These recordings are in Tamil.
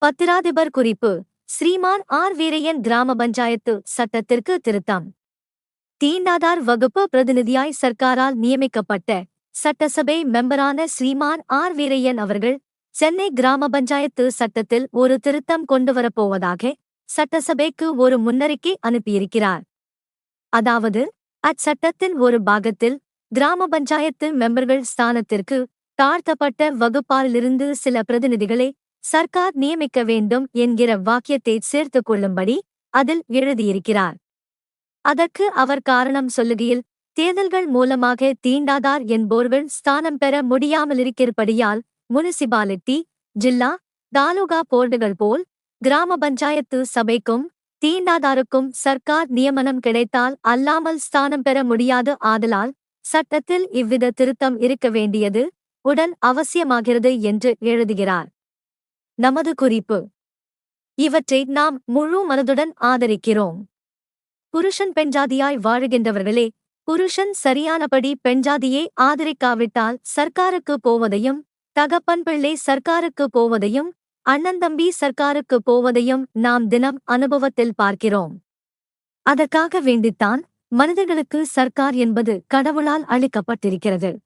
பத்திராதிபர் குறிப்பு ஸ்ரீமான் ஆர் வீரையன் கிராம பஞ்சாயத்து சட்டத்திற்கு திருத்தம். தீண்டாதார் வகுப்பு பிரதிநிதியாய் சர்க்காரால் நியமிக்கப்பட்ட சட்டசபை மெம்பரான ஸ்ரீமான் ஆர் வீரையன் அவர்கள் சென்னை கிராம பஞ்சாயத்து சட்டத்தில் ஒரு திருத்தம் கொண்டுவரப்போவதாக சட்டசபைக்கு ஒரு முன்னறிக்கை அனுப்பியிருக்கிறார். அதாவது, அச்சட்டத்தின் ஒரு பாகத்தில் கிராம பஞ்சாயத்து மெம்பர்கள் ஸ்தானத்திற்கு தாழ்த்தப்பட்ட வகுப்பாரிலிருந்து சில பிரதிநிதிகளை சர்க்கார் நியமிக்க வேண்டும் என்கிற வாக்கியத்தை சேர்த்துக் கொள்ளும்படி அதில் எழுதியிருக்கிறார். அதற்கு அவர் காரணம் சொல்லுகையில், தேர்தல்கள் மூலமாக தீண்டாதார் என்போர்கள் ஸ்தானம் பெற முடியாமலிருக்கிறபடியால் முனிசிபாலிட்டி, ஜில்லா, தாலுகா போர்டுகள் போல் கிராம பஞ்சாயத்து சபைக்கும் தீண்டாதாருக்கும் சர்க்கார் நியமனம் கிடைத்தால் அல்லாமல் ஸ்தானம் பெற முடியாது. ஆதலால் சட்டத்தில் இவ்வித திருத்தம் இருக்க வேண்டியது உடன் அவசியமாகிறது என்று எழுதுகிறார். நமது குறிப்பு: இவற்றை நாம் முழு மனதுடன் ஆதரிக்கிறோம். புருஷன் பெண்ஜாதியாய் வாழுகின்றவர்களே, புருஷன் சரியானபடி பெண்ஜாதியை ஆதரிக்காவிட்டால் சர்க்காருக்கு போவதையும், தகப்பன் பிள்ளை சர்க்காருக்கு போவதையும், அண்ணந்தம்பி சர்க்காருக்கு போவதையும் நாம் தினம் அனுபவத்தில் பார்க்கிறோம். அதற்காக வேண்டித்தான் மனிதர்களுக்கு சர்க்கார் என்பது கடவுளால் அளிக்கப்பட்டிருக்கிறது.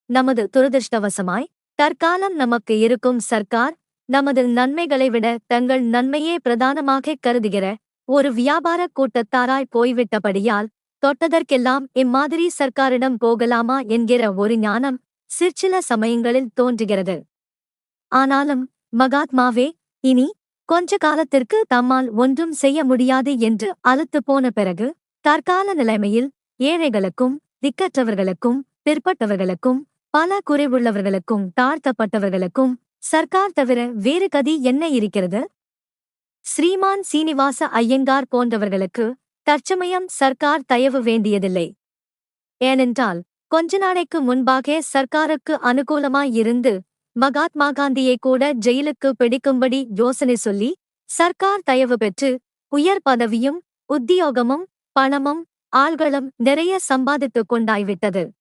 நமது துரதிர்ஷ்டவசமாய் தற்காலம் நமக்கு இருக்கும் சர்க்கார் நமது நன்மைகளை விட தங்கள் நன்மையே பிரதானமாகக் கருதுகிற ஒரு வியாபார கூட்டத்தாராய் போய்விட்டபடியால் தொட்டதற்கெல்லாம் இம்மாதிரி சர்க்காரிடம் போகலாமா என்கிற ஒரு ஞானம் சிற்சில சமயங்களில் தோன்றுகிறது. ஆனாலும் மகாத்மாவே இனி கொஞ்ச காலத்திற்கு தம்மால் ஒன்றும் செய்ய முடியாது என்று அலுத்துப் போன பிறகு தற்கால நிலைமையில் ஏழைகளுக்கும் திக்கற்றவர்களுக்கும் பிற்பட்டவர்களுக்கும் பல குறைவுள்ளவர்களுக்கும் தாழ்த்தப்பட்டவர்களுக்கும் சர்க்கார் தவிர வேறு கதி என்ன இருக்கிறது? ஸ்ரீமான் சீனிவாச ஐயங்கார் போன்றவர்களுக்கு தற்சமயம் சர்க்கார் தயவு வேண்டியதில்லை. ஏனென்றால் கொஞ்ச நாளைக்கு முன்பாக சர்க்காருக்கு அனுகூலமாயிருந்து மகாத்மா காந்தியை கூட ஜெயிலுக்கு பிடிக்கும்படி யோசனை சொல்லி சர்க்கார் தயவு பெற்று உயர் பதவியும் உத்தியோகமும் பணமும் ஆள்களும் நிறைய சம்பாதித்துக் கொண்டாய்விட்டது.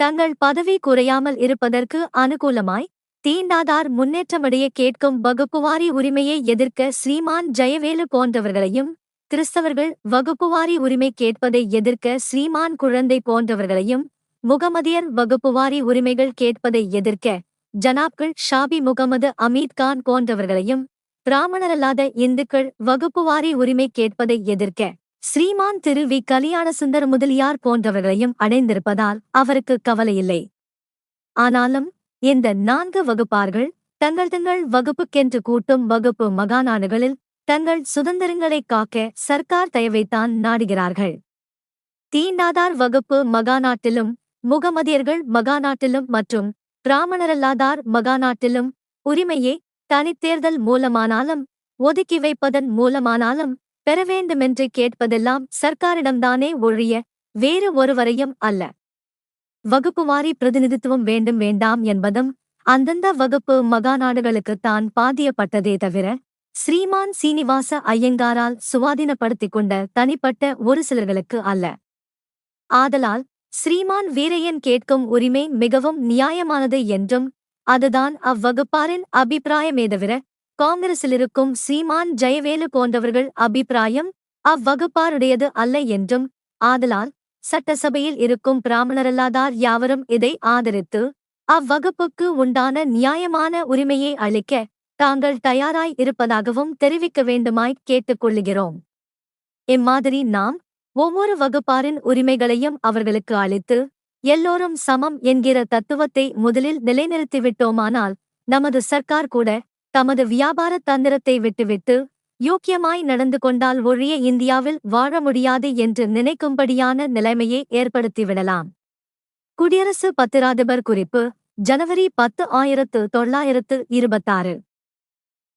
தங்கள் பதவி குறையாமல் இருப்பதற்கு அனுகூலமாய் தீண்டாதார் முன்னேற்றமடைய கேட்கும் வகுப்புவாரி உரிமையை எதிர்க்க ஸ்ரீமான் ஜெயவேலு போன்றவர்களையும், கிறிஸ்தவர்கள் வகுப்புவாரி உரிமை கேட்பதை எதிர்க்க ஸ்ரீமான் குழந்தை போன்றவர்களையும், முகமதியர் வகுப்புவாரி உரிமைகள் கேட்பதை எதிர்க்க ஜனாப்கள் ஷாபி முகமது அமீத் கான் போன்றவர்களையும், பிராமணரல்லாத இந்துக்கள் வகுப்புவாரி உரிமை கேட்பதை எதிர்க்க ஸ்ரீமான் திரு வி. கலியாணசுந்தர முதலியார் போன்றவர்களையும் அடைந்திருப்பதால் அவருக்கு கவலையில்லை. ஆனாலும் இந்த 4 வகுப்பார்கள் தங்கள் வகுப்புக்கென்று கூட்டும் வகுப்பு மகாநாடுகளில் தங்கள் சுதந்திரங்களைக் காக்க சர்க்கார் தயவைத்தான் நாடுகிறார்கள். தீண்டாதார் வகுப்பு மகாநாட்டிலும், முகமதியர்கள் மகாநாட்டிலும் மற்றும் பிராமணரல்லாதார் மகாநாட்டிலும் உரிமையை தனித்தேர்தல் மூலமானாலும் ஒதுக்கி வைப்பதன் மூலமானாலும் பெற வேண்டுமென்று கேட்பதெல்லாம் சர்க்காரிடம்தானே ஒழிய வேறு ஒருவரையும் அல்ல. வகுப்புவாரி பிரதிநிதித்துவம் வேண்டும் வேண்டாம் என்பதும் அந்தந்த வகுப்பு மகாநாடுகளுக்குத்தான் பாதியப்பட்டதே தவிர ஸ்ரீமான் சீனிவாச ஐயங்காரால் சுவாதீனப்படுத்திக் கொண்ட தனிப்பட்ட ஒரு சிலர்களுக்கு அல்ல. ஆதலால் ஸ்ரீமான் வீரையன் கேட்கும் உரிமை மிகவும் நியாயமானது என்றும், அதுதான் அவ்வகுப்பாரின் அபிப்பிராயமே தவிர காங்கிரசிலிருக்கும் ஸ்ரீமான் ஜெயவேலு போன்றவர்கள் அபிப்பிராயம் அவ்வகுப்பாருடையது அல்ல என்றும், ஆதலால் சட்டசபையில் இருக்கும் பிராமணரல்லாதார் யாவரும் இதை ஆதரித்து அவ்வகுப்புக்கு உண்டான நியாயமான உரிமையை அளிக்க தாங்கள் தயாராய் இருப்பதாகவும் தெரிவிக்க வேண்டுமாய் கேட்டுக்கொள்ளுகிறோம். இம்மாதிரி நாம் ஒவ்வொரு வகுப்பாரின் உரிமைகளையும் அவர்களுக்கு அளித்து எல்லோரும் சமம் என்கிற தத்துவத்தை முதலில் நிலைநிறுத்திவிட்டோமானால் நமது சர்க்கார் கூட தமது வியாபார தந்திரத்தை விட்டுவிட்டு யோக்கியமாய் நடந்து கொண்டால் ஒழிய இந்தியாவில் வாழ முடியாது என்று நினைக்கும்படியான நிலைமையை ஏற்படுத்திவிடலாம். குடியரசு பத்திராதிபர் குறிப்பு ஜனவரி 10, 1926